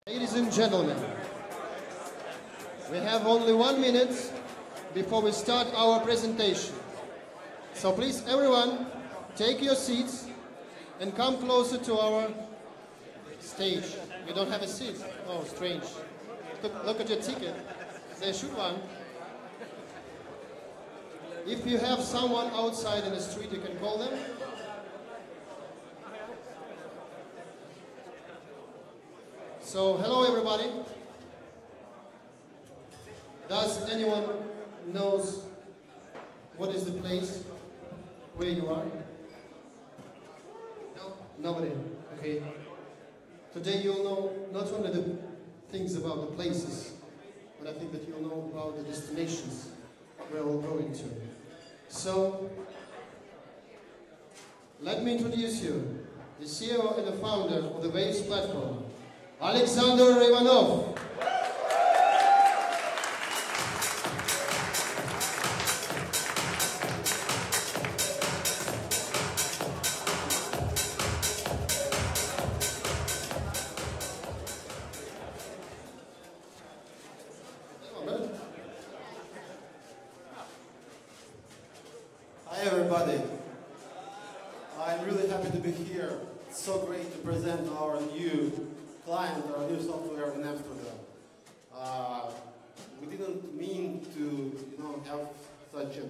Ladies and gentlemen, we have only 1 minute before we start our presentation. So please, everyone, take your seats and come closer to our stage. You don't have a seat? Oh, strange. Look at your ticket. There should one. If you have someone outside in the street, you can call them. So, hello everybody. Does anyone knows what is the place where you are? No? Nobody. Okay. Today you'll know not only the things about the places, but I think that you'll know about the destinations we're all going to. So, let me introduce you, the CEO and the founder of the Waves platform, Alexander Ivanov. Hi everybody. I'm really happy to be here. It's so great to present our new client, our new software in Amsterdam. We didn't mean to, have such a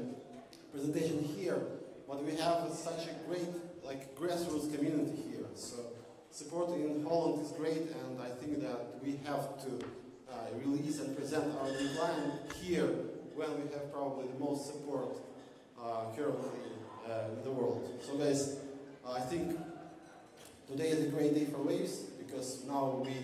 presentation here, but we have such a great, grassroots community here. So support in Holland is great, and I think that we have to release and present our new client here when we have probably the most support currently in the world. So guys, I think today is a great day for Waves, because now we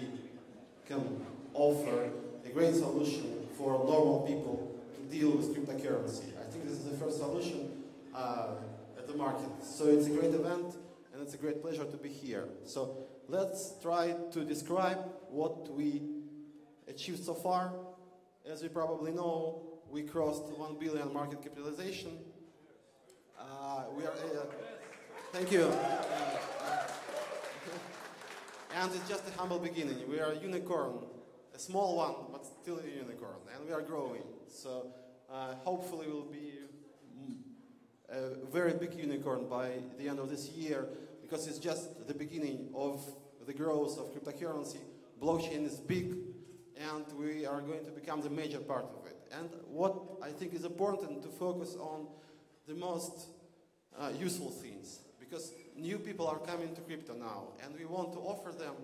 can offer a great solution for normal people to deal with cryptocurrency. I think this is the first solution at the market. So it's a great event, and it's a great pleasure to be here. So let's try to describe what we achieved so far. As you probably know, we crossed 1 billion market capitalization. Thank you. And it's just a humble beginning. We are a unicorn, a small one, but still a unicorn, and we are growing. So hopefully we'll be a very big unicorn by the end of this year, because it's just the beginning of the growth of cryptocurrency. Blockchain is big, and we are going to become the major part of it. And what I think is important to focus on the most useful things, because new people are coming to crypto now, and we want to offer them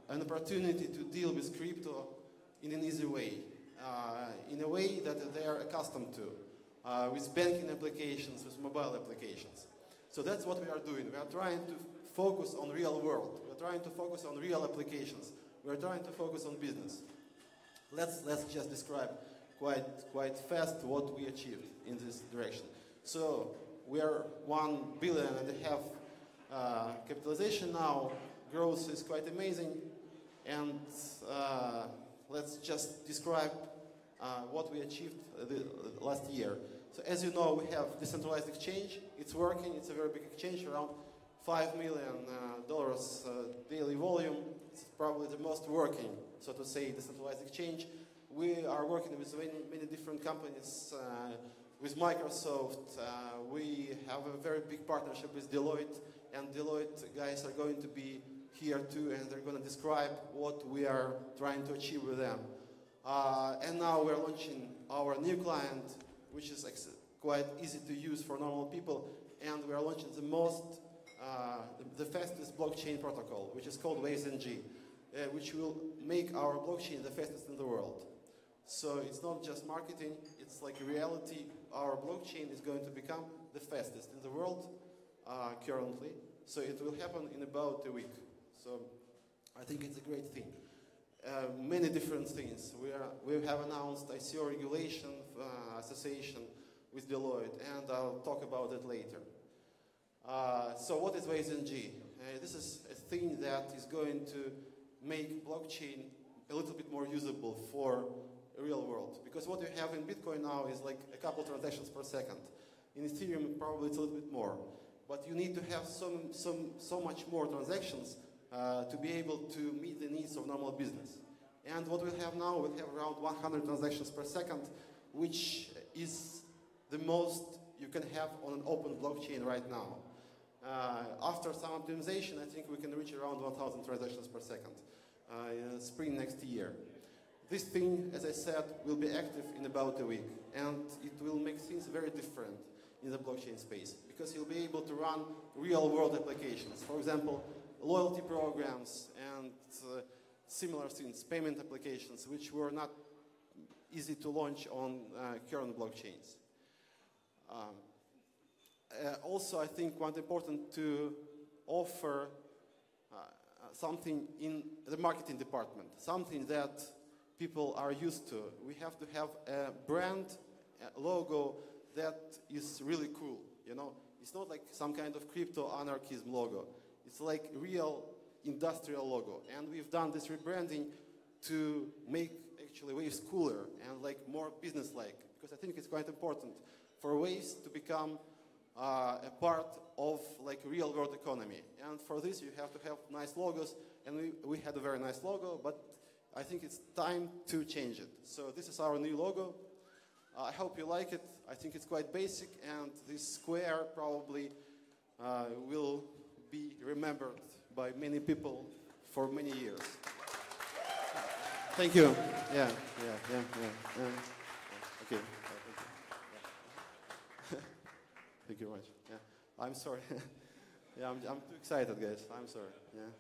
an opportunity to deal with crypto in an easy way, in a way that they are accustomed to, with banking applications, with mobile applications. So that's what we are doing. We are trying to focus on real world. We are trying to focus on real applications. We are trying to focus on business. Let's just describe quite fast what we achieved in this direction. So we are 1.5 billion capitalization now. Growth is quite amazing, and let's just describe what we achieved last year. So as you know, we have decentralized exchange. It's working. It's a very big exchange, around $5 million daily volume. It's probably the most working, so to say, decentralized exchange. We are working with many different companies, with Microsoft. We have a very big partnership with Deloitte, and Deloitte guys are going to be here too, and they're going to describe what we are trying to achieve with them. And now we're launching our new client, which is quite easy to use for normal people, and we are launching the fastest blockchain protocol, which is called WavesNG, which will make our blockchain the fastest in the world. So it's not just marketing, it's like a reality. Our blockchain is going to become the fastest in the world currently. So it will happen in about a week. So I think it's a great thing. Many different things. We have announced ICO regulation association with Deloitte, and I'll talk about it later. So what is WavesNG? This is a thing that is going to make blockchain a little bit more usable for real world, because what you have in Bitcoin now is like a couple transactions per second. In Ethereum, probably it's a little bit more, but you need to have so much more transactions to be able to meet the needs of normal business. And what we have now, we have around 100 transactions per second, which is the most you can have on an open blockchain right now. After some optimization, I think we can reach around 1,000 transactions per second in spring next year. This thing, as I said, will be active in about a week, and it will make things very different in the blockchain space, because you'll be able to run real-world applications. For example, loyalty programs and similar things, payment applications, which were not easy to launch on current blockchains. Also, I think quite important to offer something in the marketing department, something that people are used to. We have to have a brand, a logo that is really cool, you know. It's not like some kind of crypto anarchism logo. It's like real industrial logo. And we've done this rebranding to make actually Waves cooler and like more business-like, because I think it's quite important for Waves to become a part of like real world economy. And for this you have to have nice logos, and we had a very nice logo, but I think it's time to change it. So this is our new logo. I hope you like it. I think it's quite basic, and this square probably will be remembered by many people for many years. Thank you. Yeah. Okay. Thank you very much. Yeah. I'm sorry. Yeah, I'm too excited, guys. I'm sorry. Yeah.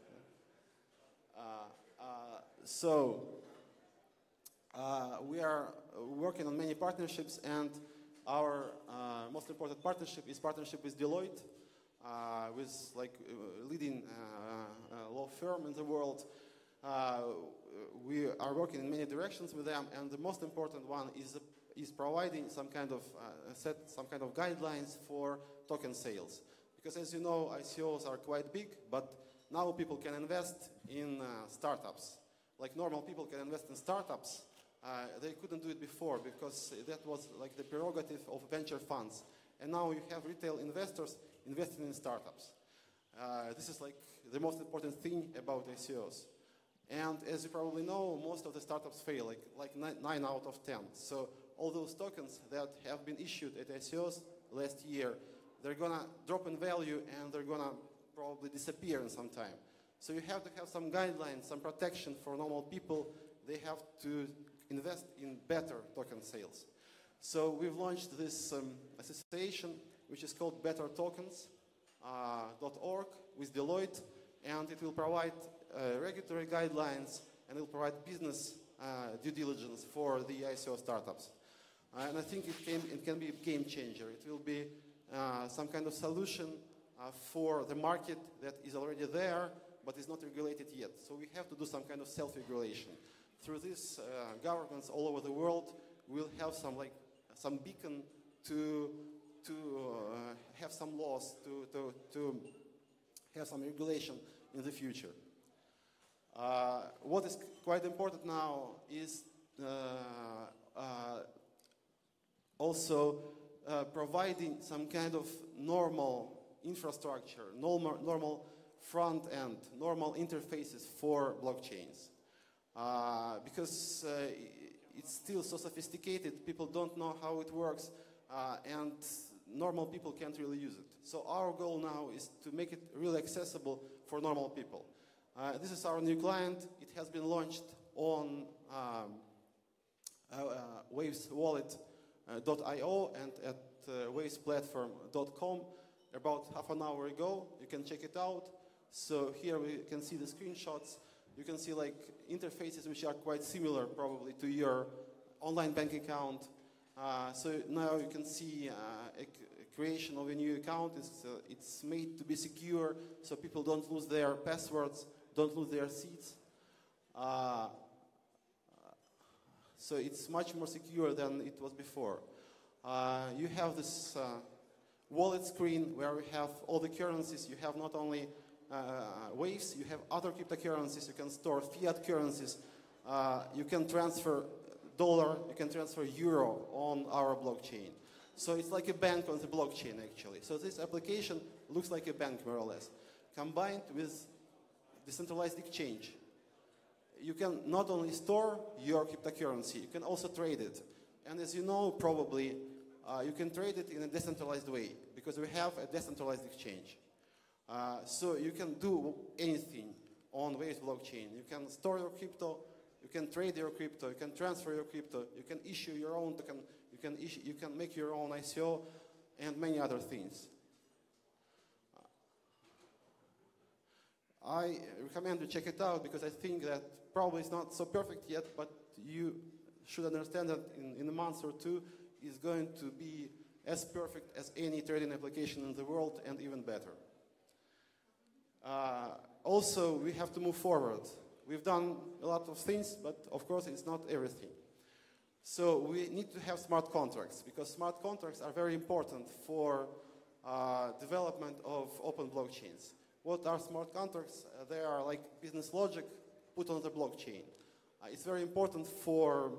We are working on many partnerships, and our most important partnership is partnership with Deloitte, with like leading law firm in the world. We are working in many directions with them, and the most important one is providing some kind of guidelines for token sales. Because as you know, ICOs are quite big, but now people can invest in startups. Like normal people can invest in startups. They couldn't do it before because that was like the prerogative of venture funds. And now you have retail investors investing in startups. This is like the most important thing about ICOs. And as you probably know, most of the startups fail, like 9 out of 10. So all those tokens that have been issued at ICOs last year, they're going to drop in value, and they're going to probably disappear in some time. So you have to have some guidelines, some protection for normal people. They have to invest in better token sales. So we've launched this association, which is called bettertokens.org with Deloitte, and it will provide regulatory guidelines, and it will provide business due diligence for the ICO startups. And I think it can be a game changer. It will be some kind of solution for the market that is already there, but is not regulated yet. So we have to do some kind of self-regulation. Through this, governments all over the world will have some beacon to have some laws, to have some regulation in the future. What is quite important now is also providing some kind of normal infrastructure, normal front end, normal interfaces for blockchains. Because it's still so sophisticated, people don't know how it works, and normal people can't really use it. So our goal now is to make it really accessible for normal people. This is our new client. It has been launched on waveswallet.io and at wavesplatform.com about half an hour ago. You can check it out. So here we can see the screenshots. You can see like interfaces which are quite similar probably to your online bank account. So now you can see a creation of a new account. It's made to be secure, so people don't lose their passwords, don't lose their seeds. So it's much more secure than it was before. You have this wallet screen where we have all the currencies. You have not only Waves, you have other cryptocurrencies. You can store fiat currencies. You can transfer dollar, you can transfer euro on our blockchain. So it's like a bank on the blockchain, actually. So this application looks like a bank, more or less. Combined with decentralized exchange, you can not only store your cryptocurrency, you can also trade it. And as you know, probably, you can trade it in a decentralized way because we have a decentralized exchange. So you can do anything on Waves blockchain. You can store your crypto, you can trade your crypto, you can transfer your crypto, you can issue your own token, you can make your own ICO, and many other things. I recommend you check it out because I think that probably it's not so perfect yet, but you should understand that in a month or two it's going to be as perfect as any trading application in the world and even better. Also, we have to move forward. We've done a lot of things, but of course it's not everything. So we need to have smart contracts because smart contracts are very important for development of open blockchains. What are smart contracts? They are like business logic put on the blockchain. It's very important for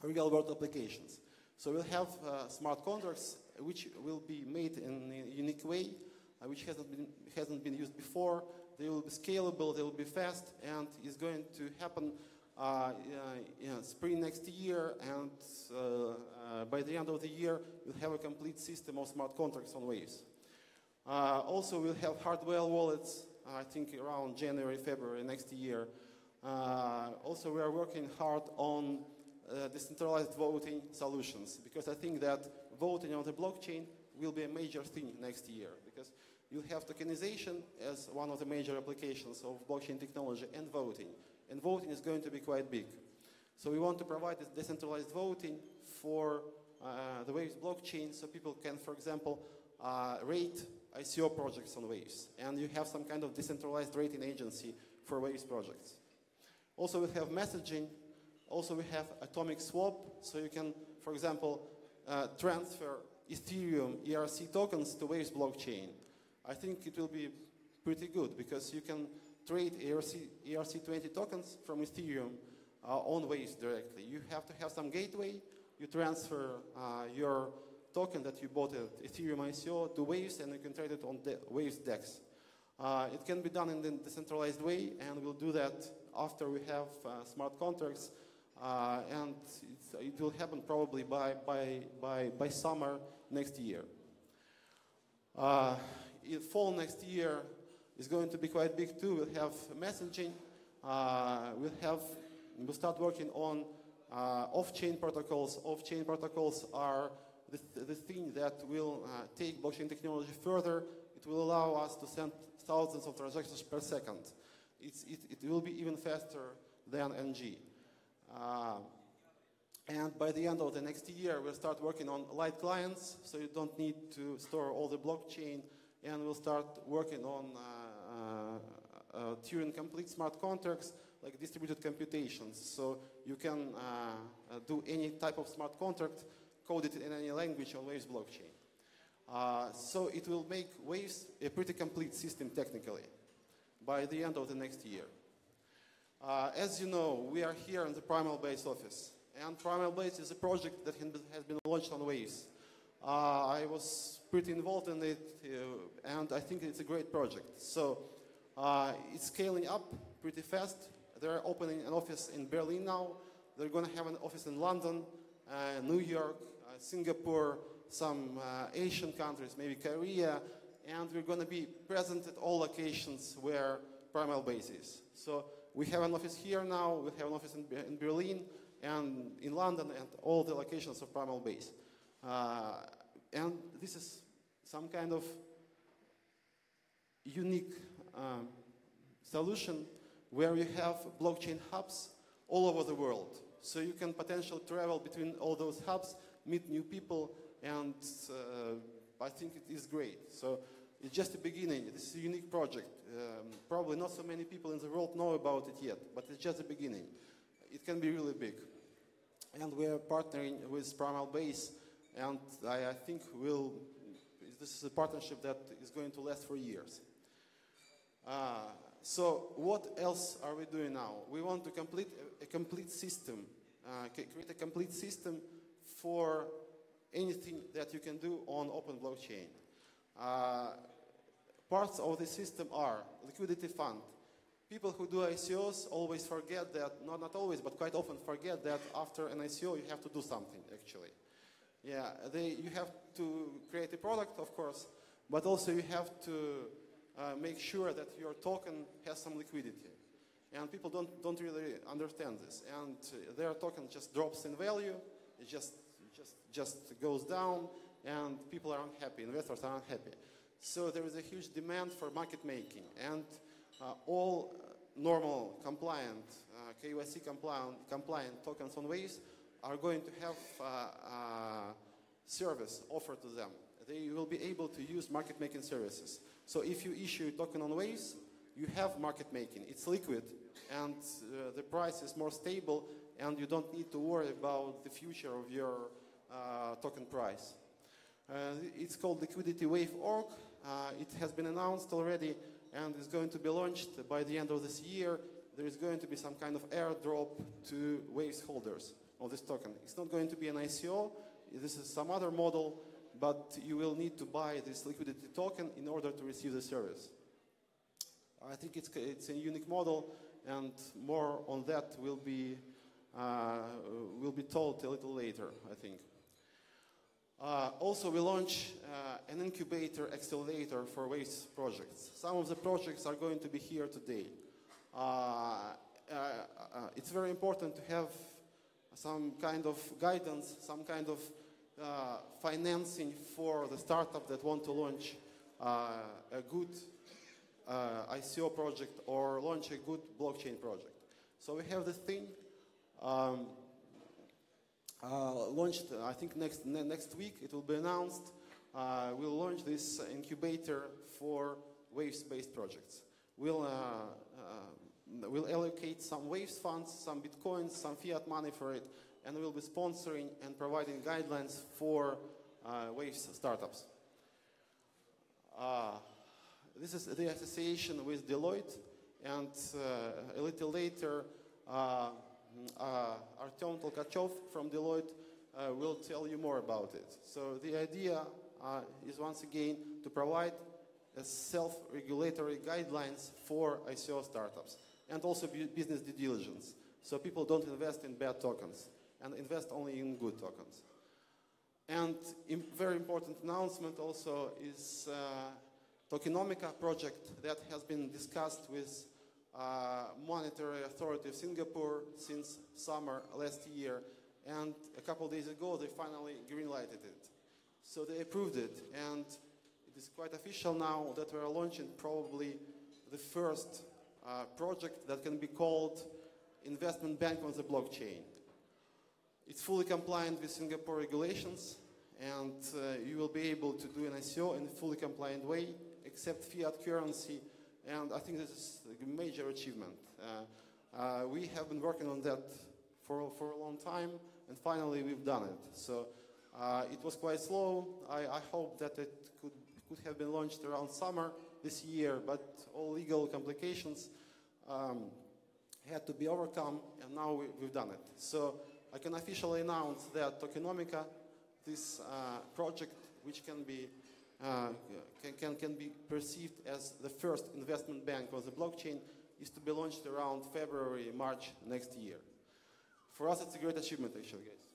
real-world applications. So we'll have smart contracts which will be made in a unique way, which hasn't been used before. They will be scalable, they will be fast, and it's going to happen spring next year, and by the end of the year, we'll have a complete system of smart contracts on Waves. Also, we'll have hardware wallets, I think around January, February next year. Also, we are working hard on decentralized voting solutions because I think that voting on the blockchain will be a major thing next year because you'll have tokenization as one of the major applications of blockchain technology and voting. And voting is going to be quite big. So we want to provide this decentralized voting for the Waves blockchain so people can, for example, rate ICO projects on Waves. And you have some kind of decentralized rating agency for Waves projects. Also, we have messaging. Also, we have atomic swap. So you can, for example, transfer Ethereum ERC tokens to Waves blockchain. I think it will be pretty good because you can trade ERC20 tokens from Ethereum on Waves directly. You have to have some gateway. You transfer your token that you bought at Ethereum ICO to Waves, and you can trade it on the Waves DEX. It can be done in a decentralized way, and we'll do that after we have smart contracts, and it will happen probably by summer next year. In fall next year is going to be quite big too. We'll have messaging. We'll start working on off-chain protocols. Off-chain protocols are the thing that will take blockchain technology further. It will allow us to send thousands of transactions per second. It will be even faster than NG. And by the end of the next year, we'll start working on light clients, so you don't need to store all the blockchain, and we'll start working on Turing-complete smart contracts, like distributed computations. So you can do any type of smart contract, code it in any language on Waves blockchain. So it will make Waves a pretty complete system technically by the end of the next year. As you know, we are here in the Primal Base office. And Primal Base is a project that has been launched on Waves. I was pretty involved in it, and I think it's a great project. So it's scaling up pretty fast. They're opening an office in Berlin now. They're going to have an office in London, New York, Singapore, some Asian countries, maybe Korea, and we're going to be present at all locations where Primal Base is. So we have an office here now, we have an office in Berlin, and in London, and all the locations of Primal Base. And this is some kind of unique solution where you have blockchain hubs all over the world. So you can potentially travel between all those hubs, meet new people, and I think it is great. So it's just the beginning. This is a unique project. Probably not so many people in the world know about it yet, but it's just the beginning. It can be really big. And we are partnering with Primal Base, and I think this is a partnership that is going to last for years. So what else are we doing now? We want to complete a complete system, create a complete system for anything that you can do on open blockchain. Parts of the system are liquidity fund. People who do ICOs always forget that, not always, but quite often forget that after an ICO you have to do something, actually. Yeah, you have to create a product, of course, but also you have to make sure that your token has some liquidity. And people don't really understand this. And their token just drops in value, it just goes down, and people are unhappy, investors are unhappy. So there is a huge demand for market making. And all normal, compliant, KYC compliant tokens on Waves are going to have service offered to them. They will be able to use market making services. So if you issue a token on Waves, you have market making. It's liquid, and the price is more stable, and you don't need to worry about the future of your token price. It's called Liquidity Wave Org. It has been announced already and is going to be launched by the end of this year. There is going to be some kind of airdrop to Waves holders of this token. It's not going to be an ICO. This is some other model, but you will need to buy this liquidity token in order to receive the service. I think it's a unique model, and more on that will be told a little later, I think. Also, we launch an incubator accelerator for Waves projects. Some of the projects are going to be here today. It's very important to have some kind of guidance, some kind of financing for the startup that want to launch a good ICO project or launch a good blockchain project. So we have this thing launched, I think next week it will be announced. We'll launch this incubator for Waves-based projects. We'll allocate some Waves funds, some Bitcoins, some fiat money for it, and we'll be sponsoring and providing guidelines for Waves startups. This is the association with Deloitte, and a little later, Artem Tolkachev from Deloitte will tell you more about it. So the idea is once again to provide self-regulatory guidelines for ICO startups and also business due diligence. So people don't invest in bad tokens and invest only in good tokens. And a very important announcement also is Tokenomica project that has been discussed with Monetary Authority of Singapore since summer last year, and a couple of days ago they finally green-lighted it. So they approved it, and it is quite official now that we are launching probably the first project that can be called investment bank on the blockchain. It's fully compliant with Singapore regulations, and you will be able to do an ICO in a fully compliant way, accept fiat currency, and I think this is a major achievement. We have been working on that for a long time, and finally we've done it. So it was quite slow. I hope that it could have been launched around summer this year, but all legal complications had to be overcome, and now we've done it. So I can officially announce that Tokenomica, this project, which can be perceived as the first investment bank on the blockchain, is to be launched around February, March next year. For us, it's a great achievement, actually, guys.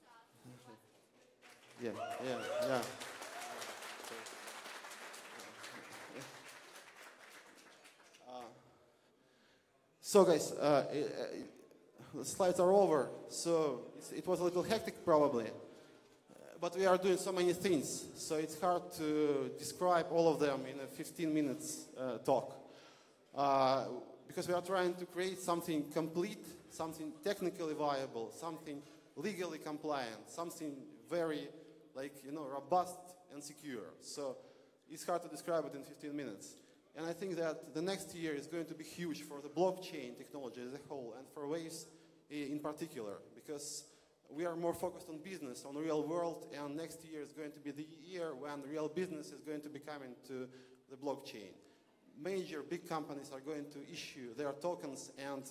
Yeah. So, guys, the slides are over. So it was a little hectic, probably. But we are doing so many things, so it's hard to describe all of them in a 15 minutes talk. Because we are trying to create something complete, something technically viable, something legally compliant, something very, robust and secure. So it's hard to describe it in 15 minutes. And I think that the next year is going to be huge for the blockchain technology as a whole, and for Waves in particular, because we are more focused on business, on the real world, and next year is going to be the year when real business is going to be coming to the blockchain. Major big companies are going to issue their tokens, and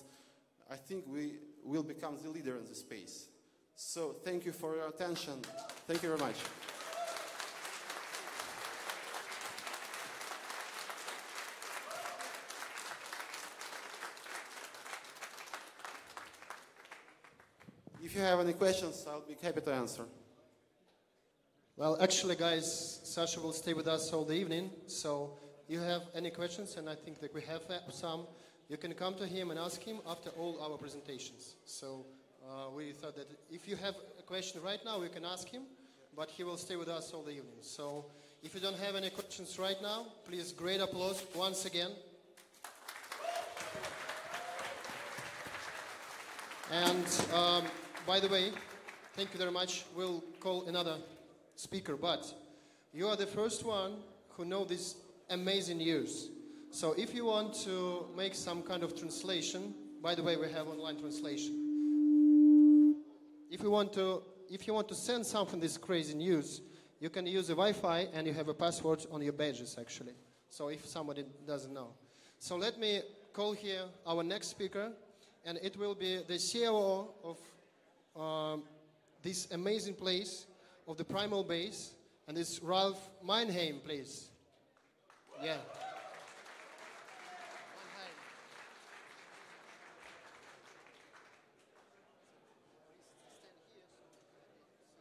I think we will become the leader in this space. So thank you for your attention. Thank you very much. If you have any questions, I'll be happy to answer. Well, actually, guys, Sasha will stay with us all the evening. So you have any questions, and I think that we have some, you can come to him and ask him after all our presentations. So we thought that if you have a question right now, you can ask him, but he will stay with us all the evening. So if you don't have any questions right now, please great applause once again. And by the way, thank you very much. We'll call another speaker, but you are the first one who know this amazing news. So if you want to make some kind of translation, by the way, we have online translation. If you want to send something this crazy news, you can use a Wi-Fi and you have a password on your badges actually. So if somebody doesn't know. So let me call here our next speaker, and it will be the CEO of this amazing place of the Primal Base, and it's Ralph Meinheim, please. Yeah.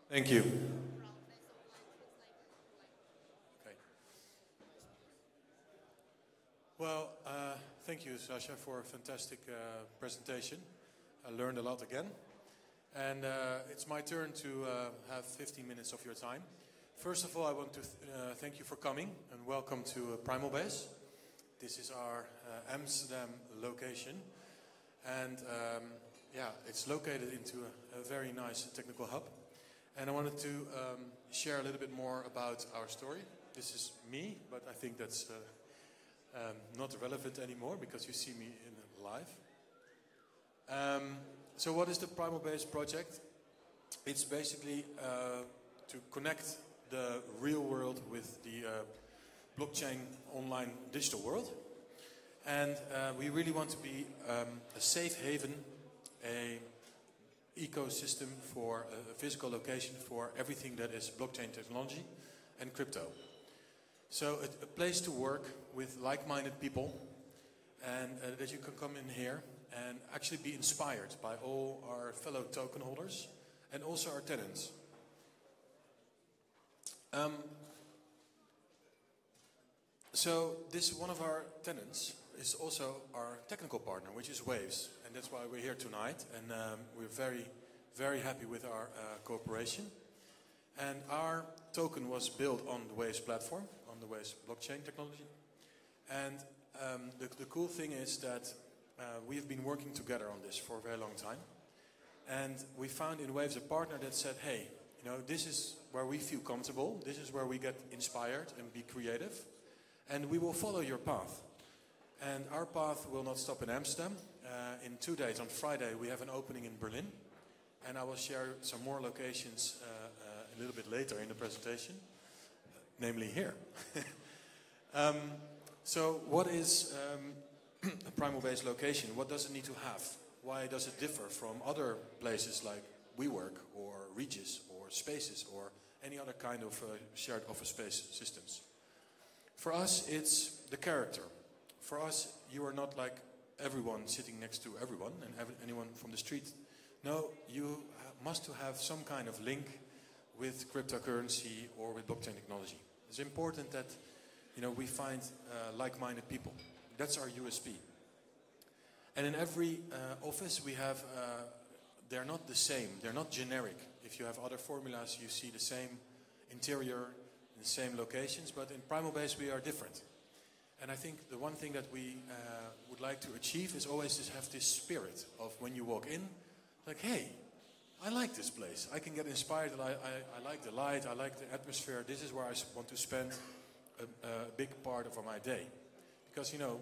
Thank you. Okay. Well, thank you, Sasha, for a fantastic presentation. I learned a lot again. And it's my turn to have 15 minutes of your time. First of all, I want to thank you for coming and welcome to Primal Base. This is our Amsterdam location. And yeah, it's located into a very nice technical hub. And I wanted to share a little bit more about our story. This is me, but I think that's not relevant anymore because you see me in live. So what is the Primal Base project? It's basically to connect the real world with the blockchain online digital world. And we really want to be a safe haven, a ecosystem for a physical location for everything that is blockchain technology and crypto. So a place to work with like-minded people, and that you can come in here and actually be inspired by all our fellow token holders and also our tenants. So this one of our tenants is also our technical partner, which is Waves, and that's why we're here tonight, and we're very, very happy with our cooperation. And our token was built on the Waves platform, on the Waves blockchain technology. And the cool thing is that we've been working together on this for a very long time. And we found in Waves a partner that said, hey, you know, this is where we feel comfortable, this is where we get inspired and be creative, and we will follow your path. And our path will not stop in Amsterdam. In 2 days, on Friday, we have an opening in Berlin. And I will share some more locations a little bit later in the presentation, namely here. So what is a Primal Base location? What does it need to have? Why does it differ from other places like WeWork or Regis or Spaces or any other kind of shared office space systems? For us, it's the character. For us, you are not like everyone sitting next to everyone and anyone from the street. No, you must have some kind of link with cryptocurrency or with blockchain technology. It's important that, you know, we find like-minded people. That's our USP. And in every office we have, they're not the same, they're not generic. If you have other formulas, you see the same interior, the same locations, but in Primal Base we are different. And I think the one thing that we would like to achieve is always to have this spirit of when you walk in, like, hey, I like this place. I can get inspired. I like the light. I like the atmosphere. This is where I want to spend a big part of my day. Because, you know,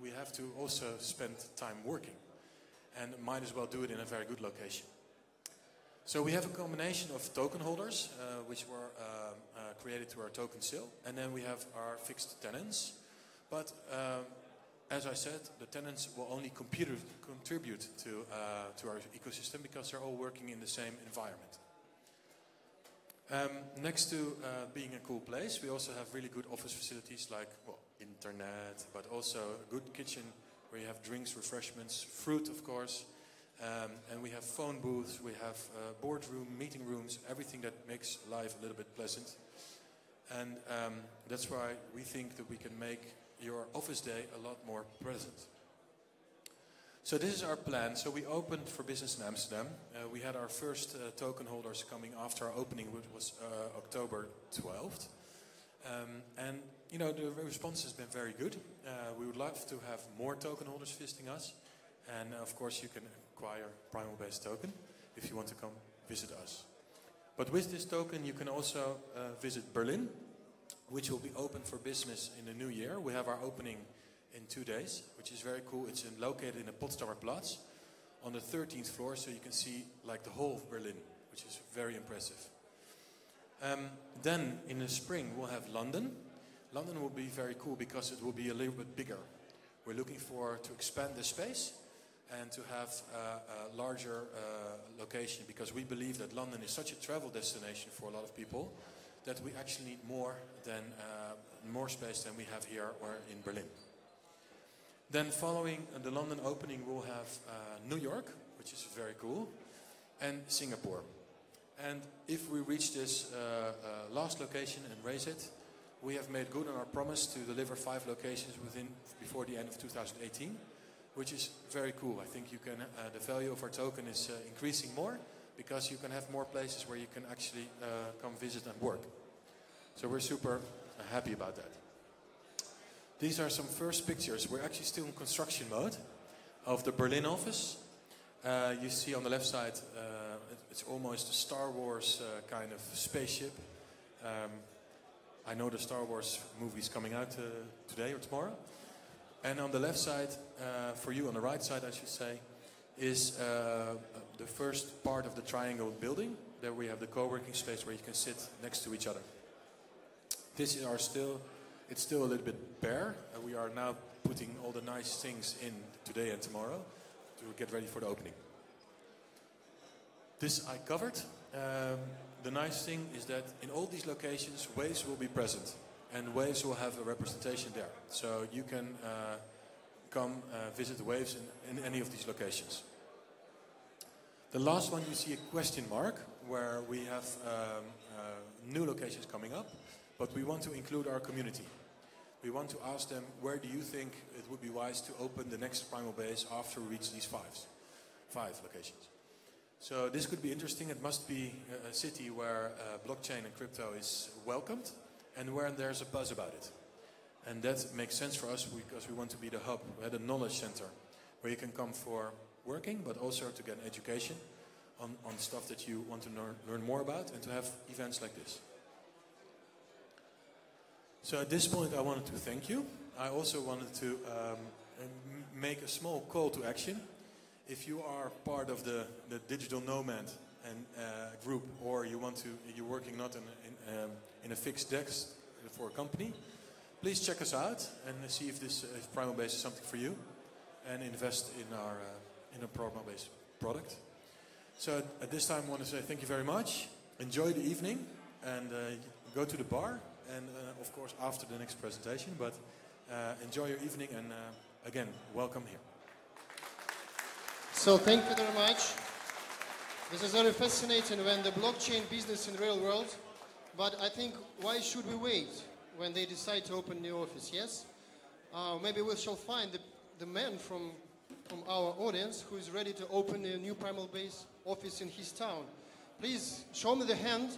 we have to also spend time working. And might as well do it in a very good location. So we have a combination of token holders, which were created through our token sale. And then we have our fixed tenants. But as I said, the tenants will only contribute to our ecosystem because they're all working in the same environment. Next to being a cool place, we also have really good office facilities like, well, internet, but also a good kitchen where you have drinks, refreshments, fruit, of course, And we have phone booths, we have boardroom, meeting rooms, everything that makes life a little bit pleasant. And that's why we think that we can make your office day a lot more pleasant. So this is our plan. So we opened for business in Amsterdam. We had our first token holders coming after our opening, which was October 12th. And you know, the response has been very good. We would love to have more token holders visiting us. And of course you can acquire Primal-based token if you want to come visit us. But with this token you can also visit Berlin, which will be open for business in the new year. We have our opening in 2 days, which is very cool. It's located in the Potsdamer Platz on the 13th floor, so you can see like the whole of Berlin, which is very impressive. Then in the spring we'll have London. London will be very cool because it will be a little bit bigger. We're looking to expand the space and to have a larger location, because we believe that London is such a travel destination for a lot of people that we actually need more space than we have here or in Berlin. Then following the London opening we'll have New York, which is very cool, and Singapore. And if we reach this last location and raise it, we have made good on our promise to deliver 5 locations before the end of 2018, which is very cool. I think you can, the value of our token is increasing more, because you can have more places where you can actually come visit and work. So we're super happy about that. These are some first pictures. We're actually still in construction mode of the Berlin office. You see on the left side, it's almost a Star Wars kind of spaceship. I know the Star Wars movie is coming out today or tomorrow. And on the left side, for you on the right side I should say, is the first part of the triangle building. There we have the co-working space where you can sit next to each other. This is it's still a little bit bare. We are now putting all the nice things in today and tomorrow to get ready for the opening. This I covered. The nice thing is that in all these locations, Waves will be present, and Waves will have a representation there. So you can come visit Waves in any of these locations. The last one, you see a question mark, where we have new locations coming up, but we want to include our community. We want to ask them, where do you think it would be wise to open the next Primal base after we reach these 5 locations? So this could be interesting. It must be a city where blockchain and crypto is welcomed and where there's a buzz about it. And that makes sense for us because we want to be the hub, the knowledge center, where you can come for working, but also to get an education on stuff that you want to learn more about, and to have events like this. So at this point I wanted to thank you. I also wanted to make a small call to action. If you are part of the digital nomad and group, or you're working not in a fixed desk for a company, please check us out and see if Primal Base is something for you, and invest in a Primal Base product. So at this time I want to say thank you very much. Enjoy the evening, and go to the bar, and of course after the next presentation. But enjoy your evening, and again, welcome here. So thank you very much. This is very fascinating when the blockchain business in real world. But I think, why should we wait when they decide to open new office? Yes, maybe we shall find the man from our audience who is ready to open a new Primal Base office in his town. Please show me the hand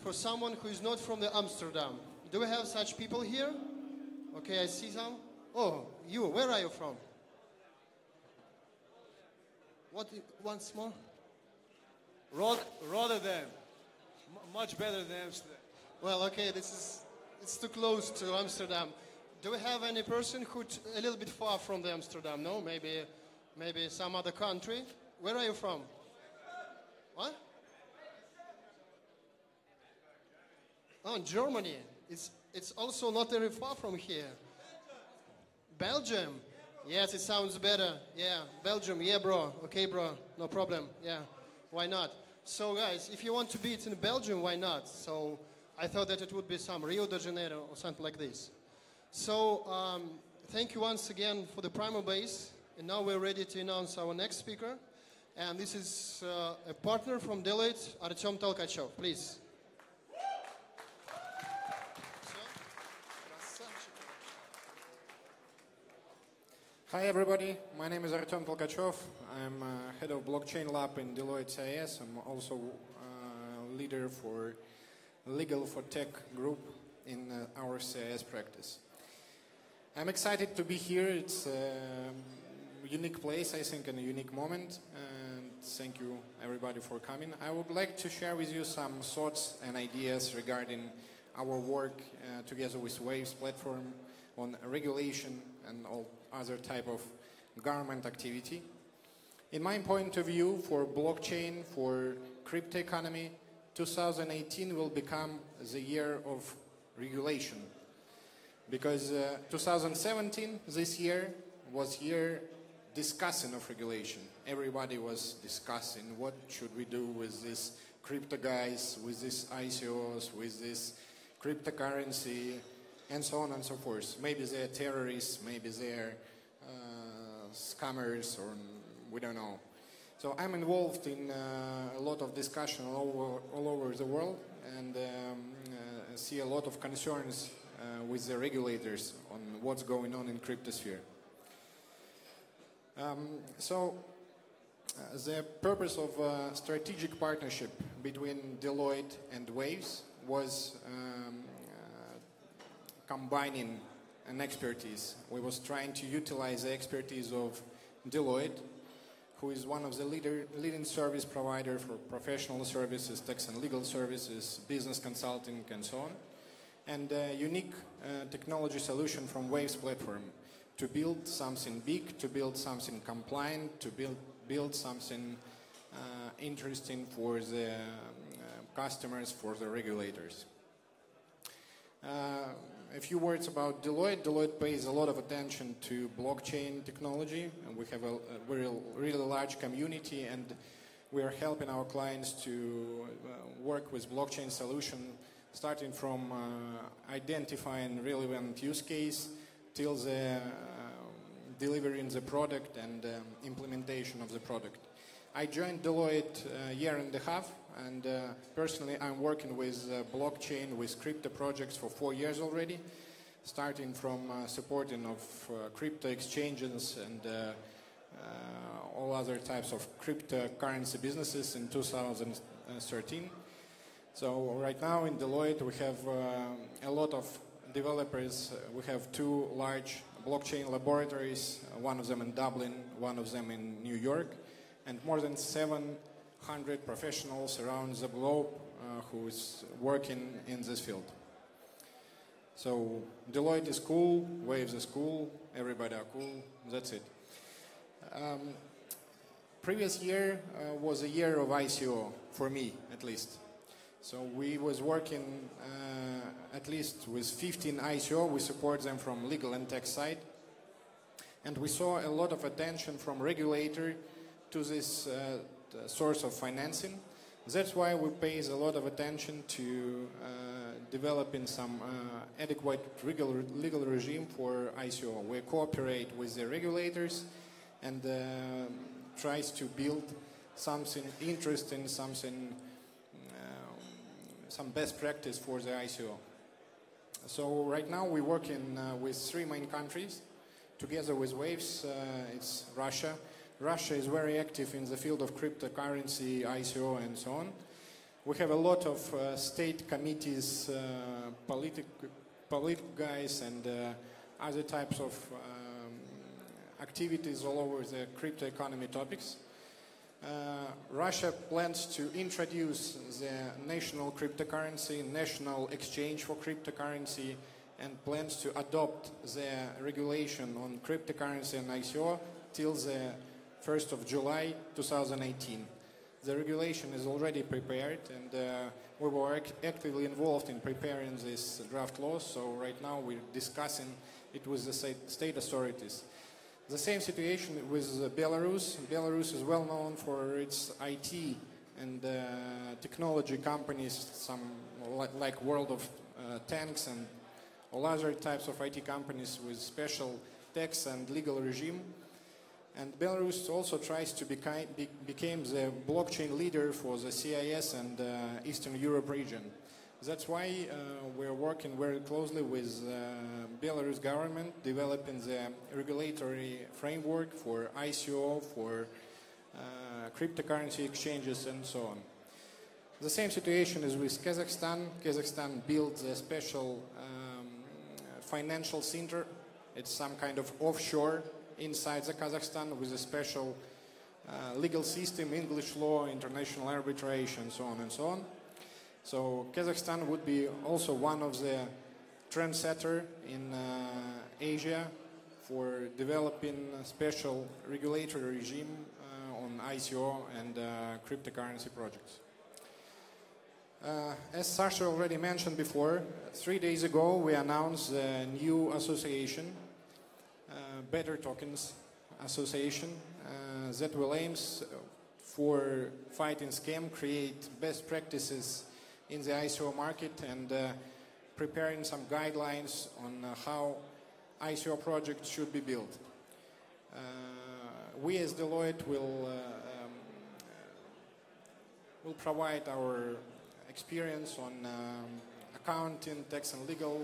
for someone who is not from the Amsterdam. Do we have such people here? Okay, I see some. Oh, you, where are you from? What, once more? Rotterdam. Much better than Amsterdam. Well, okay, it's too close to Amsterdam. Do we have any person who's a little bit far from the Amsterdam? No, maybe some other country. Where are you from? What? Oh, Germany. It's also not very far from here. Belgium. Yes, it sounds better. Yeah, Belgium. Yeah, bro. Okay, bro. No problem. Yeah, why not? So, guys, if you want to be in Belgium, why not? So, I thought that it would be some Rio de Janeiro or something like this. So, thank you once again for the Primal Base. And now we're ready to announce our next speaker. And this is a partner from Deloitte, Artyom Tolkachev. Please. Hi everybody, my name is Artyom Tolkachev. I'm head of blockchain lab in Deloitte CIS. I'm also leader for Legal for Tech group in our CIS practice. I'm excited to be here. It's a unique place, I think, and a unique moment. And thank you everybody for coming. I would like to share with you some thoughts and ideas regarding our work together with Waves platform on regulation and all other type of government activity. In my point of view, for blockchain, for crypto economy, 2018 will become the year of regulation. Because 2017, this year, was year discussing of regulation. Everybody was discussing what should we do with this crypto guys, with these ICOs, with this cryptocurrency, and so on and so forth. Maybe they're terrorists, maybe they're scammers, or we don't know. So I'm involved in a lot of discussion all over the world, and see a lot of concerns with the regulators on what's going on in cryptosphere. The purpose of a strategic partnership between Deloitte and Waves was combining an expertise. We was trying to utilize the expertise of Deloitte, who is one of the leading service provider for professional services, tax and legal services, business consulting, and so on, and a unique technology solution from Waves platform to build something big, to build something compliant, to build something interesting for the customers, for the regulators. A few words about Deloitte. Deloitte pays a lot of attention to blockchain technology, and we have a really large community, and we are helping our clients to work with blockchain solution, starting from identifying relevant use case till the delivering the product and implementation of the product. I joined Deloitte a year and a half, and personally I'm working with blockchain, with crypto projects for 4 years already, starting from supporting of crypto exchanges and all other types of cryptocurrency businesses in 2013. So right now in Deloitte we have a lot of developers. We have 2 large blockchain laboratories, one of them in Dublin, one of them in New York, and more than 700 professionals around the globe who is working in this field. So Deloitte is cool, Waves is cool, everybody are cool, that's it. Previous year was a year of ICO, for me at least. So we was working at least with 15 ICO, we support them from legal and tech side. And we saw a lot of attention from regulator to this source of financing. That's why we pay a lot of attention to developing some adequate legal regime for ICO. We cooperate with the regulators and tries to build something interesting, something, some best practice for the ICO. So right now we're working with 3 main countries together with Waves. It's Russia. Russia is very active in the field of cryptocurrency, ICO, and so on. We have a lot of state committees, political guys, and other types of activities all over the crypto economy topics. Russia plans to introduce the national cryptocurrency, national exchange for cryptocurrency, and plans to adopt the regulation on cryptocurrency and ICO till the 1st of July 2018. The regulation is already prepared, and we were actively involved in preparing this draft law, so right now we're discussing it with the state authorities. The same situation with Belarus. Belarus is well known for its IT and technology companies, some like World of Tanks and all other types of IT companies with special tax and legal regime. And Belarus also tries to become the blockchain leader for the CIS and Eastern Europe region. That's why we're working very closely with Belarus government, developing the regulatory framework for ICO, for cryptocurrency exchanges, and so on. The same situation is with Kazakhstan. Kazakhstan built a special financial center. It's some kind of offshore inside the Kazakhstan with a special legal system, English law, international arbitration, so on and so on. So Kazakhstan would be also one of the trendsetter in Asia for developing a special regulatory regime on ICO and cryptocurrency projects. As Sasha already mentioned before, 3 days ago we announced a new association, Better Tokens Association, that will aim for fighting scam, create best practices in the ICO market, and preparing some guidelines on how ICO projects should be built. We as Deloitte will provide our experience on accounting, tax and legal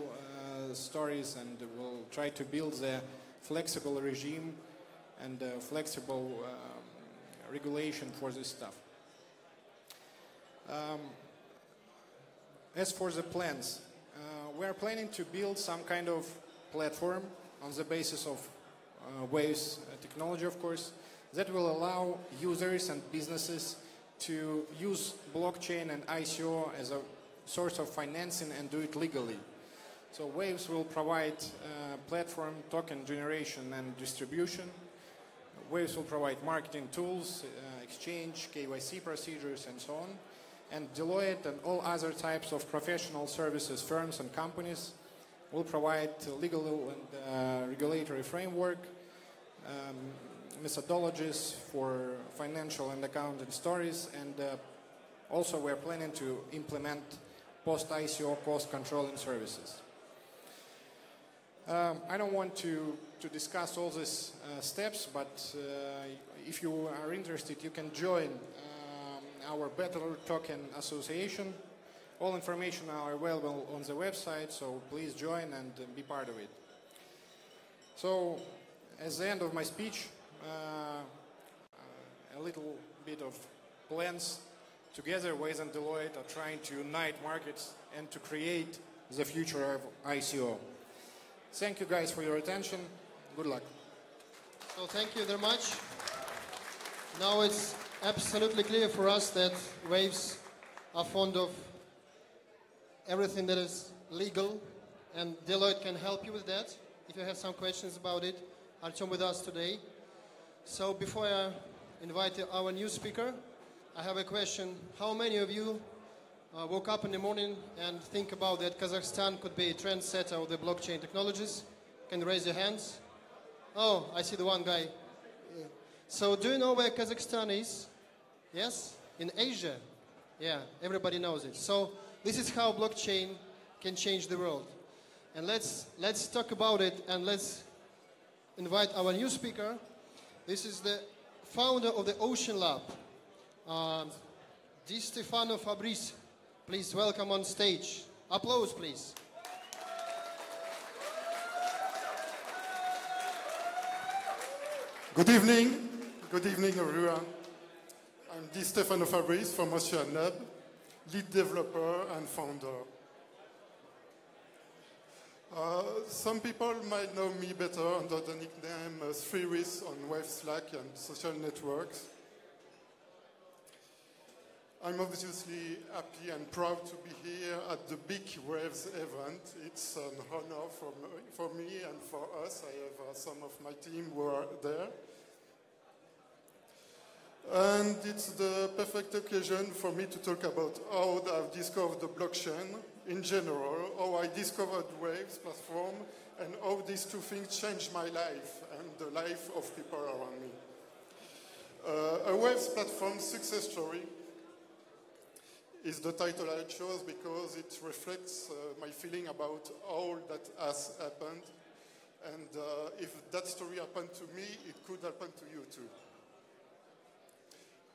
stories, and we'll try to build the flexible regime and flexible regulation for this stuff. As for the plans, we are planning to build some kind of platform on the basis of Waves technology, of course, that will allow users and businesses to use blockchain and ICO as a source of financing and do it legally. So Waves will provide platform, token generation and distribution. Waves will provide marketing tools, exchange, KYC procedures, and so on. And Deloitte and all other types of professional services firms and companies will provide legal and regulatory framework, methodologies for financial and accounting stories, and also we're planning to implement post-ICO cost controlling services. I don't want to discuss all these steps, but if you are interested, you can join our Better Token Association. All information are available on the website, so please join and be part of it. So, as the end of my speech, a little bit of plans. Together, Waves and Deloitte are trying to unite markets and to create the future of ICO. Thank you guys for your attention. Good luck. So thank you very much. Now it's absolutely clear for us that Waves are fond of everything that is legal, and Deloitte can help you with that. If you have some questions about it, Artyom with us today. So before I invite our new speaker, I have a question. How many of you woke up in the morning and think about that Kazakhstan could be a trendsetter of the blockchain technologies? Can you raise your hands? Oh, I see the one guy. So do you know where Kazakhstan is? Yes? In Asia. Yeah, everybody knows it. So this is how blockchain can change the world. And let's talk about it, and let's invite our new speaker. This is the founder of the Ocean Lab, Di Stefano Fabrice. Please welcome on stage. Applause, please. Good evening. Good evening, everyone. I'm Di Stefano Fabrice from Ocean Lab, lead developer and founder. Some people might know me better under the nickname 3RIS on Wave, Slack, and social networks. I'm obviously happy and proud to be here at the big Waves event. It's an honor for me and for us. I have some of my team who are there. And it's the perfect occasion for me to talk about how I've discovered the blockchain in general, how I discovered Waves platform, and how these two things changed my life and the life of people around me. A Waves platform success story is the title I chose because it reflects my feeling about all that has happened And if that story happened to me, it could happen to you too.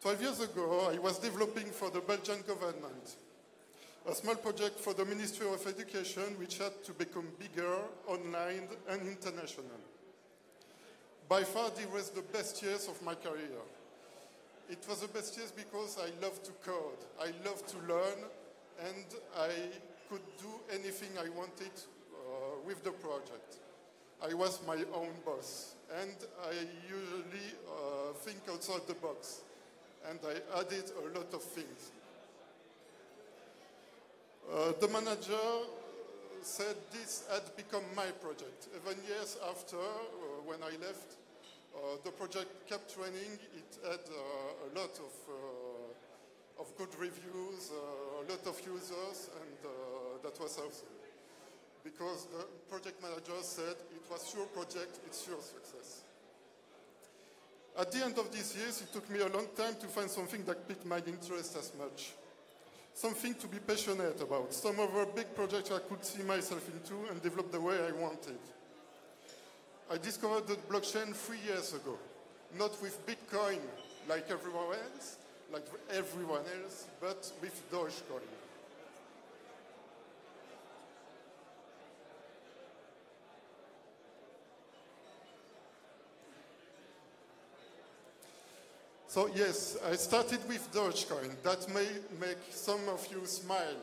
12 years ago, I was developing for the Belgian government a small project for the Ministry of Education, which had to become bigger, online, and international. By far, these were the best years of my career. It was the best years because I love to code, I love to learn, and I could do anything I wanted with the project. I was my own boss, and I usually think outside the box, and I added a lot of things. The manager said this had become my project. Even years after, when I left, the project kept running. It had a lot of good reviews, a lot of users, and that was awesome. Because the project manager said, it was your project, it's your success. At the end of these years, it took me a long time to find something that piqued my interest as much. Something to be passionate about, some other big projects I could see myself into and develop the way I wanted. I discovered the blockchain 3 years ago, not with Bitcoin like everyone else, but with Dogecoin. So yes, I started with Dogecoin. That may make some of you smile,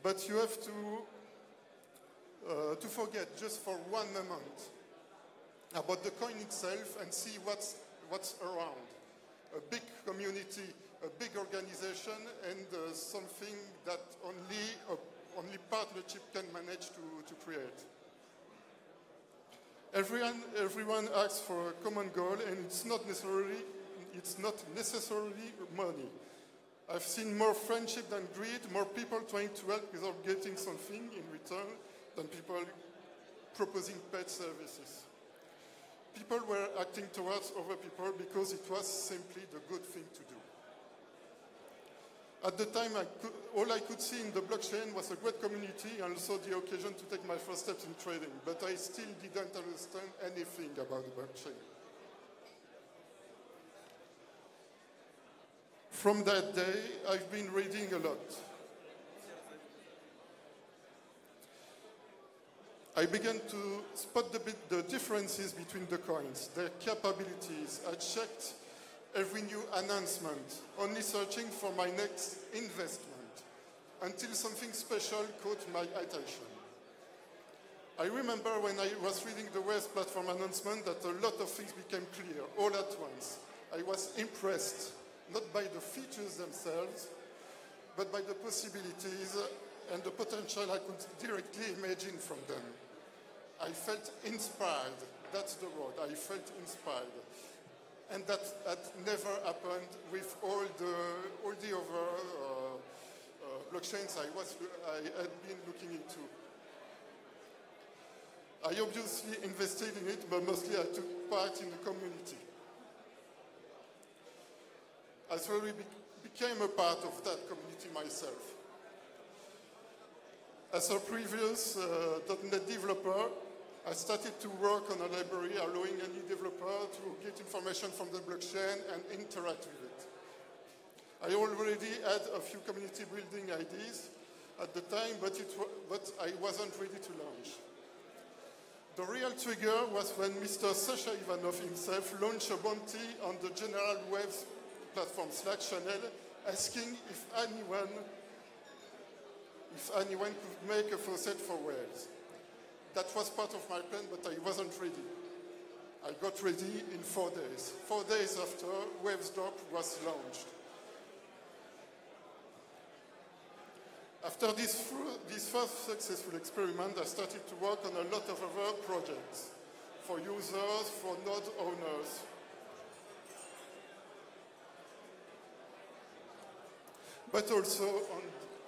but you have to forget just for one moment about the coin itself and see what's around. A big community, a big organization, and something that only partnership can manage to create. Everyone asks for a common goal, and it's not necessarily money. I've seen more friendship than greed, more people trying to help without getting something in return than people proposing paid services. People were acting towards other people because it was simply the good thing to do. At the time, all I could see in the blockchain was a great community and also the occasion to take my first steps in trading, but I still didn't understand anything about the blockchain. From that day, I've been reading a lot. I began to spot the differences between the coins, their capabilities. I checked every new announcement, only searching for my next investment, until something special caught my attention. I remember when I was reading the Waves platform announcement that a lot of things became clear all at once. I was impressed, not by the features themselves, but by the possibilities and the potential I could directly imagine from them. I felt inspired. That's the word. I felt inspired. And that never happened with all the other blockchains I had been looking into. I obviously invested in it, but mostly I took part in the community. I slowly became a part of that community myself. As a previous .NET developer, I started to work on a library allowing any developer to get information from the blockchain and interact with it. I already had a few community building ideas at the time, but I wasn't ready to launch. The real trigger was when Mr. Sasha Ivanov himself launched a bounty on the general Waves platform Slack channel, asking if anyone could make a faucet for Waves. That was part of my plan, but I wasn't ready. I got ready in 4 days. 4 days after, Waves Drop was launched. After this first successful experiment, I started to work on a lot of other projects for users, for node owners. But also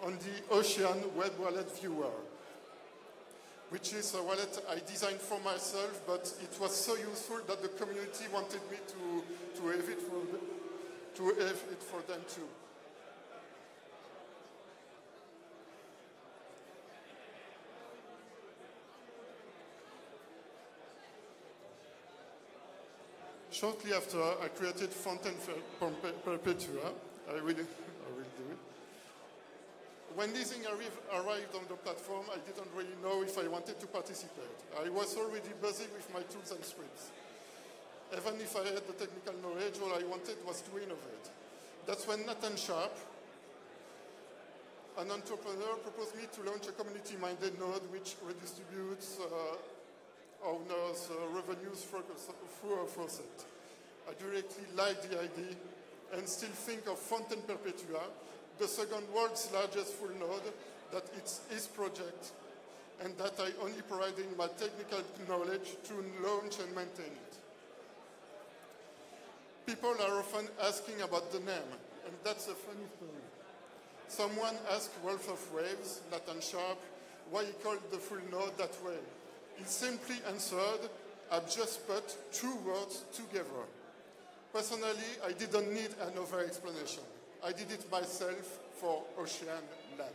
on the Ocean Web Wallet Viewer, which is a wallet I designed for myself, but it was so useful that the community wanted me to have it for them too. shortly after, I created Fontaine Perpetua. I will do it. When leasing arrived on the platform, I didn't really know if I wanted to participate. I was already busy with my tools and scripts. Even if I had the technical knowledge, all I wanted was to innovate. That's when Nathan Sharp, an entrepreneur, proposed me to launch a community-minded node which redistributes owners' revenues through a faucet. I directly liked the idea and still think of Fontaine Perpetua, the second world's largest full node, that it's his project and that I only providing my technical knowledge to launch and maintain it. People are often asking about the name, and that's a funny story. Someone asked Wolf of Waves, Nathan Sharp, why he called the full node that way. He simply answered, I've just put two words together. Personally, I didn't need another explanation. I did it myself for Ocean Lab.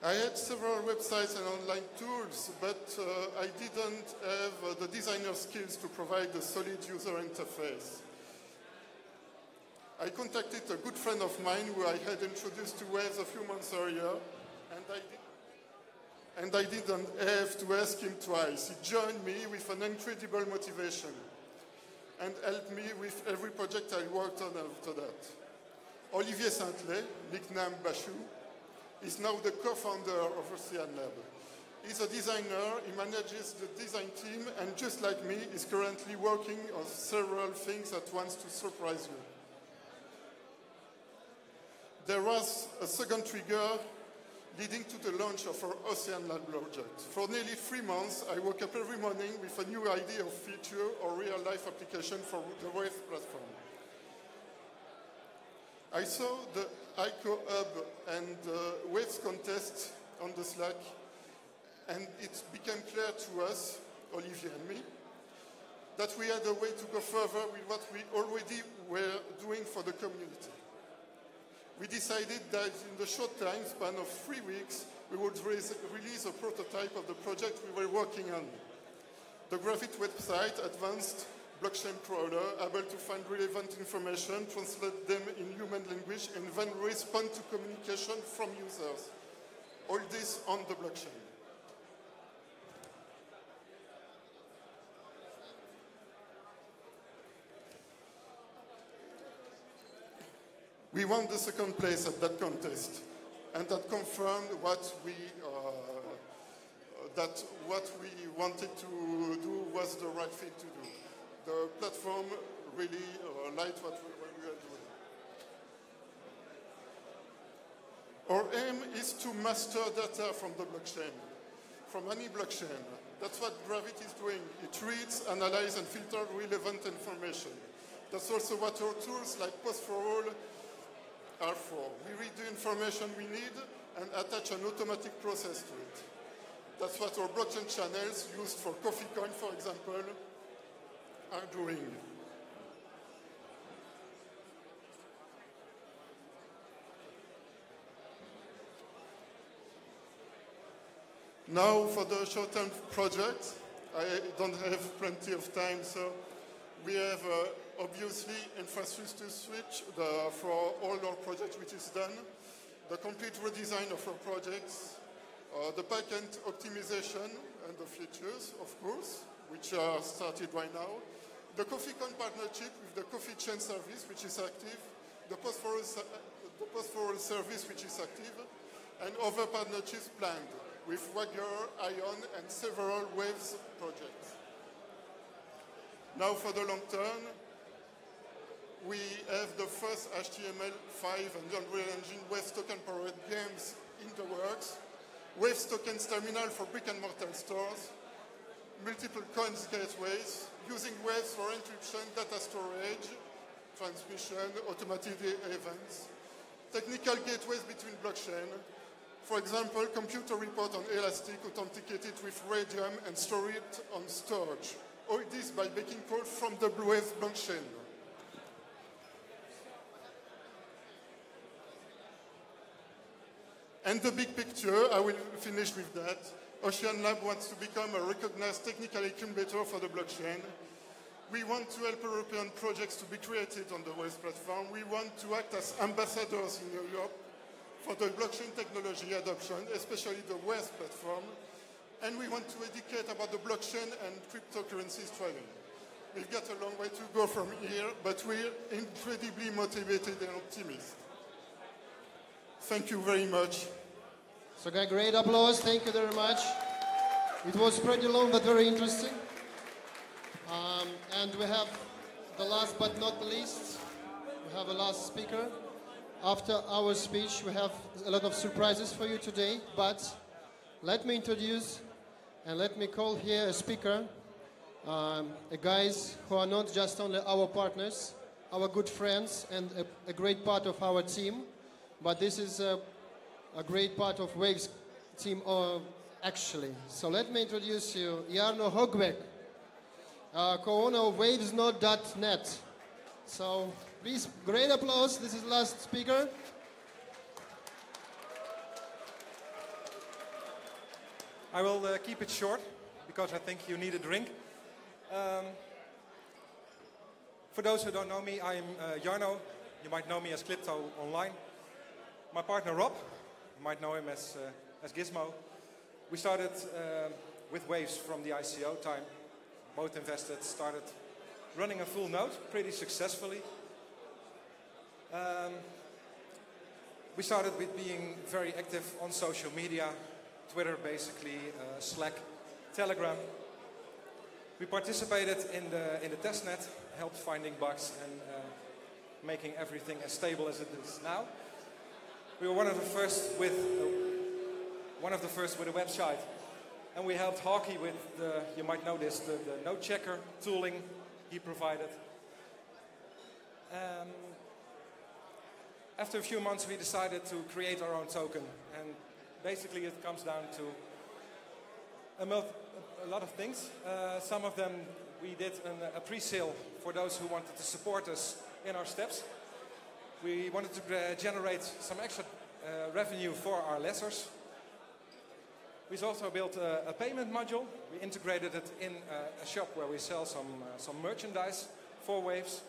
I had several websites and online tools, but I didn't have the designer skills to provide a solid user interface. I contacted a good friend of mine who I had introduced to Waves a few months earlier, and I didn't have to ask him twice. He joined me with an incredible motivation and helped me with every project I worked on after that. Olivier Saintelet, nicknamed Bachou, is now the co-founder of Ocean Lab. He's a designer, he manages the design team, and just like me, is currently working on several things at once to surprise you. There was a second trigger leading to the launch of our Ocean Lab project. For nearly 3 months, I woke up every morning with a new idea of feature or real-life application for the Wave platform. I saw the ICO Hub and Waves contest on the Slack, and it became clear to us, Olivier and me, that we had a way to go further with what we already were doing for the community. We decided that in the short time span of 3 weeks, we would release a prototype of the project we were working on. The Graphite website advanced blockchain crawler, able to find relevant information, translate them in human language, and then respond to communication from users. All this on the blockchain. We won the second place at that contest, and that confirmed what we wanted to do was the right thing to do. The platform really liked what we were doing. Our aim is to master data from the blockchain, from any blockchain. That's what Gravity is doing. It reads, analyzes, and filters relevant information. That's also what our tools like Post4All are for. We read the information we need and attach an automatic process to it. That's what our blockchain channels used for CoffeeCoin, for example, are doing. Now for the short-term project. I don't have plenty of time, so we have obviously infrastructure switch for all our projects which is done, the complete redesign of our projects, the backend optimization and the features, of course, which are started right now, the CoffeeCoin partnership with the Coffee Chain service, which is active, the Post4All service, which is active, and other partnerships planned with Wagger, Ion, and several Waves projects. Now for the long term, we have the first HTML5 and Unreal Engine Waves token-powered games in the works, Waves tokens terminal for brick-and-mortar stores, multiple coins gateways, using Waves for encryption, data storage, transmission, automated events, technical gateways between blockchain, for example, computer report on Elastic authenticated with Radium and store it on storage. All this by making call from the Waves blockchain. And the big picture, I will finish with that. Ocean Lab wants to become a recognized technical incubator for the blockchain. We want to help European projects to be created on the Waves platform. We want to act as ambassadors in Europe for the blockchain technology adoption, especially the Waves platform. And we want to educate about the blockchain and cryptocurrencies trading. We've got a long way to go from here, but we're incredibly motivated and optimistic. Thank you very much. So guys, great applause. Thank you very much. It was pretty long, but very interesting. And we have the last but not the least, we have a last speaker. After our speech, we have a lot of surprises for you today, but let me introduce and let me call here a speaker, guys who are not just only our partners, our good friends, and a great part of our team, but this is a great part of Waves team actually. So let me introduce you Jarno Hogbeck, co-owner of Wavesnode.net. So please, great applause. This is the last speaker. I will keep it short because I think you need a drink. For those who don't know me, I'm Jarno. You might know me as Clipto online. My partner Rob, you might know him as Gizmo. We started with Waves from the ICO time. Both invested, started running a full node pretty successfully. We started with being very active on social media, Twitter basically, Slack, Telegram. We participated in the testnet, helped finding bugs and making everything as stable as it is now. We were one of the first with a website, and we helped Hawkey with the, you might know this, the node checker tooling he provided. After a few months, we decided to create our own token, and basically it comes down to a lot of things. Some of them we did a pre-sale for those who wanted to support us in our steps. We wanted to generate some extra revenue for our lessors. We also built a payment module. We integrated it in a shop where we sell some merchandise for Waves.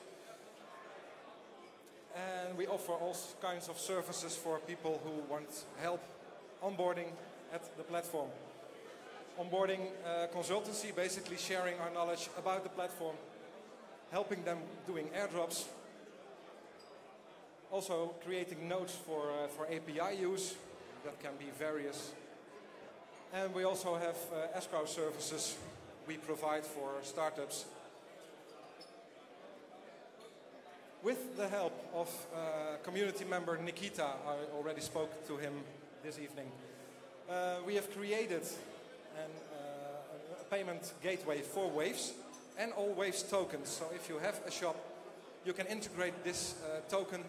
And we offer all kinds of services for people who want help onboarding at the platform. Onboarding consultancy, basically sharing our knowledge about the platform, helping them doing airdrops, also creating nodes for API use, that can be various. And we also have escrow services we provide for startups. With the help of community member Nikita, I already spoke to him this evening, we have created a payment gateway for Waves and all Waves tokens. So if you have a shop, you can integrate this token.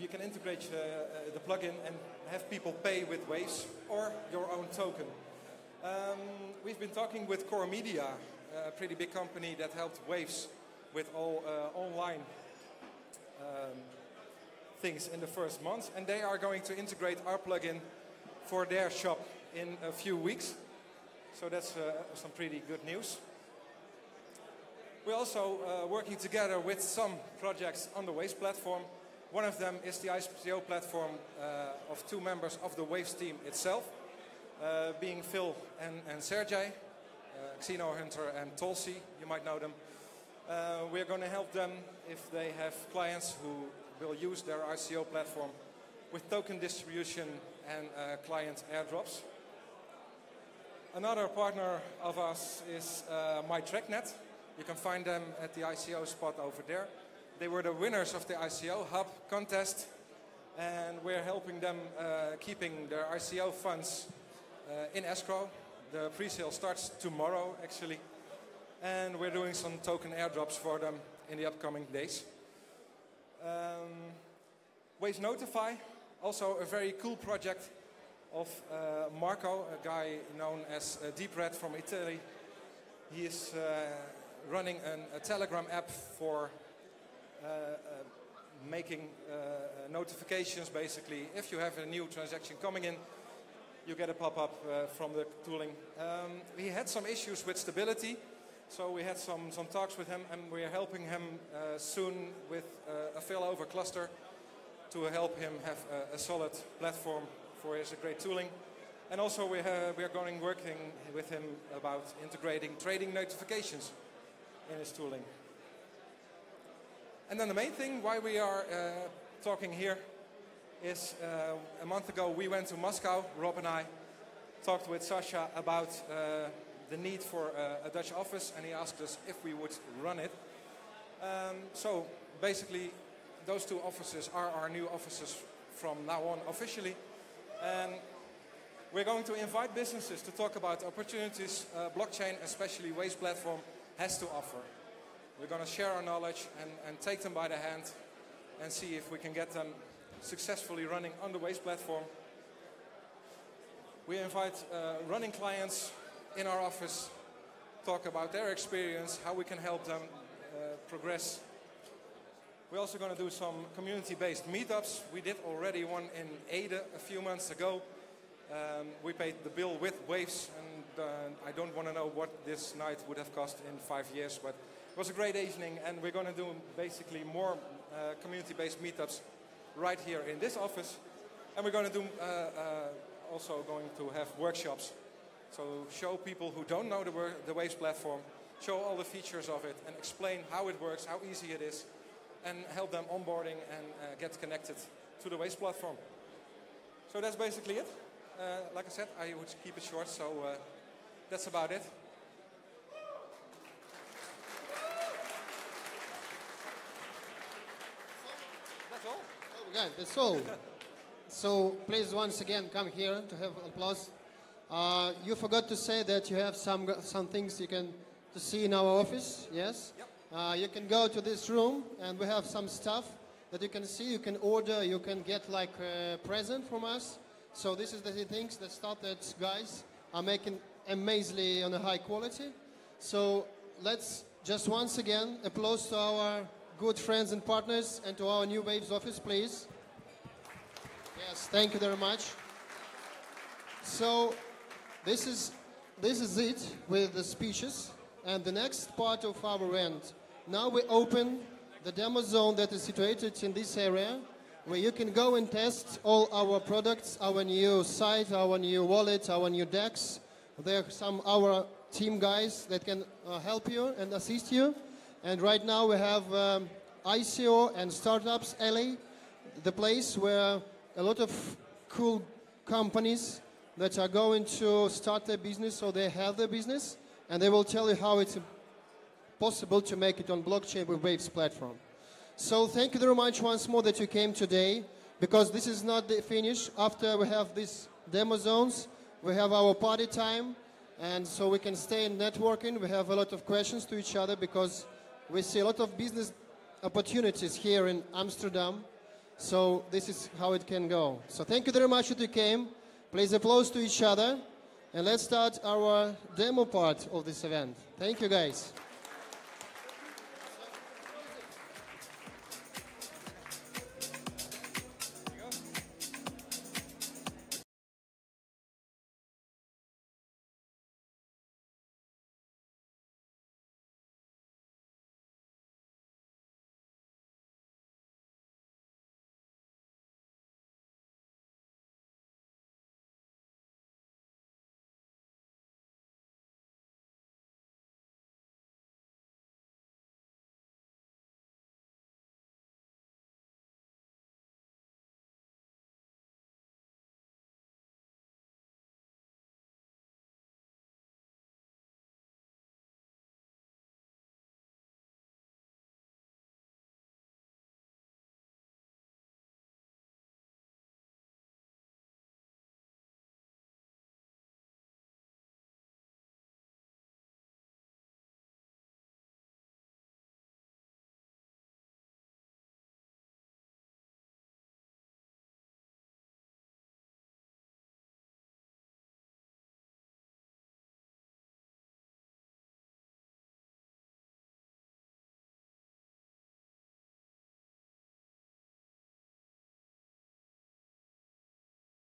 You can integrate the plugin and have people pay with Waves or your own token. We've been talking with Core Media, a pretty big company that helped Waves with all online things in the first month, and they are going to integrate our plugin for their shop in a few weeks. So that's some pretty good news. We're also working together with some projects on the Waves platform. One of them is the ICO platform of two members of the Waves team itself, being Phil and Sergey, Xeno Hunter and Tulsi, you might know them. We're going to help them if they have clients who will use their ICO platform with token distribution and client airdrops. Another partner of us is MyTrackNet. You can find them at the ICO spot over there. They were the winners of the ICO Hub contest, and we're helping them keeping their ICO funds in escrow. The pre-sale starts tomorrow, actually, and we're doing some token airdrops for them in the upcoming days. Waves Notify, also a very cool project of Marco, a guy known as Deep Red from Italy. He is running a Telegram app for making notifications basically. If you have a new transaction coming in, you get a pop-up from the tooling. He had some issues with stability, so we had some talks with him, and we are helping him soon with a failover cluster to help him have a solid platform for his great tooling. And also we are working with him about integrating trading notifications in his tooling. And then the main thing why we are talking here is a month ago we went to Moscow. Rob and I talked with Sasha about the need for a Dutch office, and he asked us if we would run it. So basically those two offices are our new offices from now on officially. And we're going to invite businesses to talk about opportunities blockchain, especially Waves platform, has to offer. We're going to share our knowledge and take them by the hand and see if we can get them successfully running on the Waves platform. We invite running clients in our office, talk about their experience, how we can help them progress. We're also going to do some community-based meetups. We did already one in Ede a few months ago. We paid the bill with Waves, and I don't want to know what this night would have cost in 5 years, but it was a great evening, and we're going to do basically more community-based meetups right here in this office. And we're going to do also going to have workshops. So show people who don't know the Waves platform, show all the features of it, and explain how it works, how easy it is, and help them onboarding and get connected to the Waves platform. So that's basically it. Like I said, I would keep it short, so that's about it. That's all. Okay, that's all. So please once again come here to have applause. You forgot to say that you have some things you can to see in our office. Yes. Yep. You can go to this room, and we have some stuff that you can see. You can order. You can get like a present from us. So this is the things, the stuff that guys are making amazingly on a high quality. So let's just once again applause to our good friends and partners and to our new Waves office, please. Yes, thank you very much. So this is it with the speeches, and the next part of our event. Now we open the demo zone that is situated in this area, where you can go and test all our products, our new site, our new wallet, our new DEX. There are some our team guys that can help you and assist you. And right now we have ICO and Startups Alley, the place where a lot of cool companies that are going to start their business or they have their business, and they will tell you how it's possible to make it on blockchain with Waves platform. So thank you very much once more that you came today, because this is not the finish. After we have these demo zones, we have our party time, and so we can stay in networking. We have a lot of questions to each other because we see a lot of business opportunities here in Amsterdam. So this is how it can go. So thank you very much that you came. Please applause to each other, and let's start our demo part of this event. Thank you, guys.